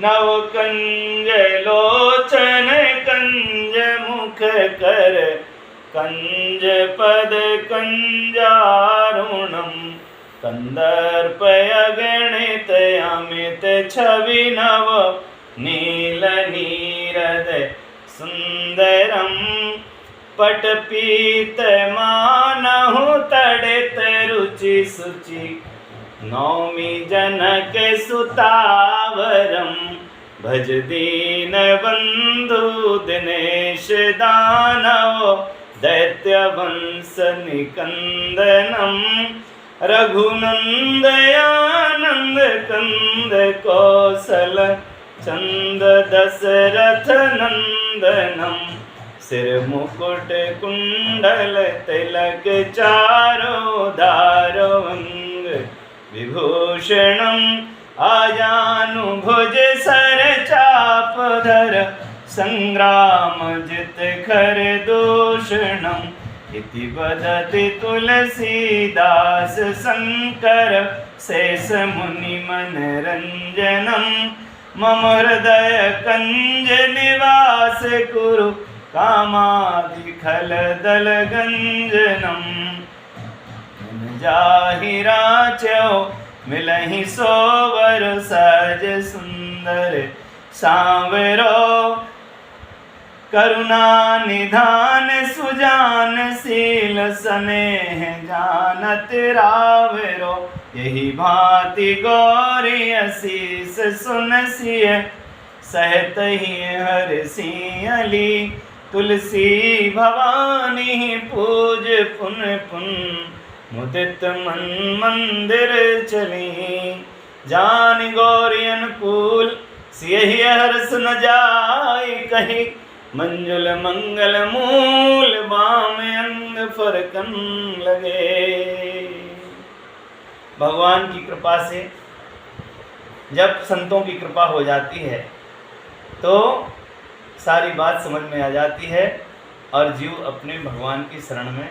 नव कंज लोचन कंज मुख कर कंज पद कंजारुणम कंदर्प अगणित अमित छवि नव नील नीरद सुंदरम पटपीत मानहु तड़ित रुचि सुचि नौमी जनक सुतावरम भज दीन बंधु दिनेश दानव दैत्य वंश निकंदनम रघुनंदयानंद कंद कौशल चंद दशरथ नंदनम सिर मुकुट कुंडल तिलक चारो दारो अंग विभूषणम आजानुभुज सर चाप धर संग्राम जित खर दूषणम इति वदति तुलसीदास शंकर शेष मुनि मनरंजनम मम हृदय कंज निवास कुरु कामादि खल दल गंजनम जाहि राचो मिलहि सोवर सहज सुंदर सांवरो करुणा निधान सुजान शील स्नेह जानत रावरो यही भांति गौरी असीस सुन सिय सहत ही हर सियली तुलसी भवानी पूज पुन पुन मुदित मन मंदिर चली जान गौरी अनुकूल सियहि हर्ष न जाय कही मंजुल मंगल मूल बाम अंग फरकन लगे। भगवान की कृपा से जब संतों की कृपा हो जाती है तो सारी बात समझ में आ जाती है और जीव अपने भगवान की शरण में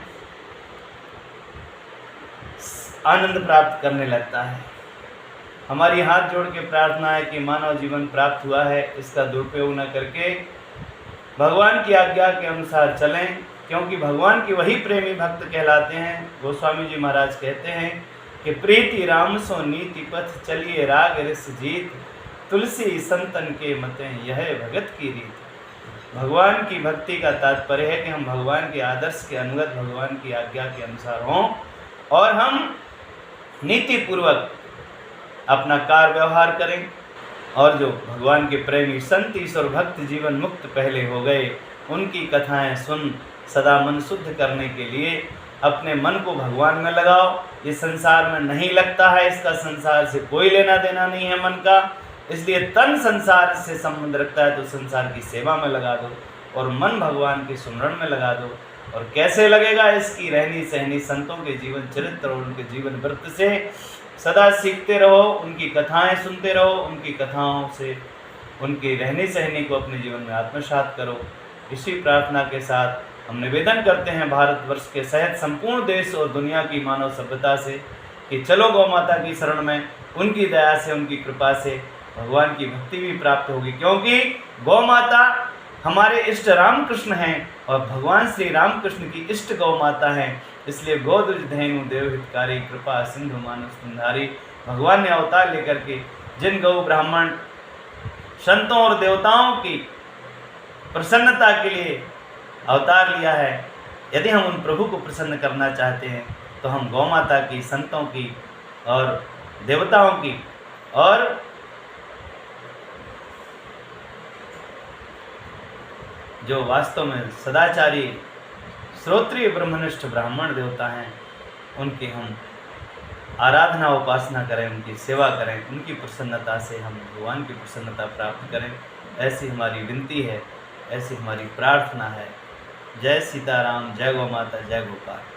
आनंद प्राप्त करने लगता है। हमारी हाथ जोड़ के प्रार्थना है कि मानव जीवन प्राप्त हुआ है, इसका दुरुपयोग न करके भगवान की आज्ञा के अनुसार चलें, क्योंकि भगवान के वही प्रेमी भक्त कहलाते हैं। गोस्वामी जी महाराज कहते हैं कि प्रीति राम सो नीति पथ चलिए राग रस जीत तुलसी संतन के मते यह भगत की रीत। भगवान की भक्ति का तात्पर्य है कि हम भगवान के आदर्श के अनुगत भगवान की आज्ञा के अनुसार हों और हम नीति पूर्वक अपना कार्य व्यवहार करें। और जो भगवान के प्रेमी संत ईश्वर भक्त जीवन मुक्त पहले हो गए, उनकी कथाएं सुन सदा मन शुद्ध करने के लिए अपने मन को भगवान में लगाओ। ये संसार में नहीं लगता है, इसका संसार से कोई लेना देना नहीं है मन का, इसलिए तन संसार से संबंध रखता है तो संसार की सेवा में लगा दो और मन भगवान के सुमरण में लगा दो। और कैसे लगेगा, इसकी रहनी सहनी संतों के जीवन चरित्र और उनके जीवन व्रत से सदा सीखते रहो, उनकी कथाएं सुनते रहो, उनकी कथाओं से उनकी रहनी सहनी को अपने जीवन में आत्मसात करो। इसी प्रार्थना के साथ हम निवेदन करते हैं भारतवर्ष के सहित संपूर्ण देश और दुनिया की मानव सभ्यता से कि चलो गौ माता की शरण में, उनकी दया से उनकी कृपा से भगवान की भक्ति भी प्राप्त होगी, क्योंकि गौ माता हमारे इष्ट रामकृष्ण हैं और भगवान श्री रामकृष्ण की इष्ट गौ माता हैं। इसलिए गोदुज धेनु देवहितकारी कृपा सिंधु मानस कुंधारी। भगवान ने अवतार लेकर के जिन गौ ब्राह्मण संतों और देवताओं की प्रसन्नता के लिए अवतार लिया है, यदि हम उन प्रभु को प्रसन्न करना चाहते हैं तो हम गौ माता की, संतों की और देवताओं की और जो वास्तव में सदाचारी श्रोत्रिय ब्रह्मनिष्ठ ब्राह्मण देवता हैं, उनकी हम आराधना उपासना करें, उनकी सेवा करें, उनकी प्रसन्नता से हम भगवान की प्रसन्नता प्राप्त करें। ऐसी हमारी विनती है, ऐसी हमारी प्रार्थना है। जय सीताराम, जय गौ माता, जय गोपाल।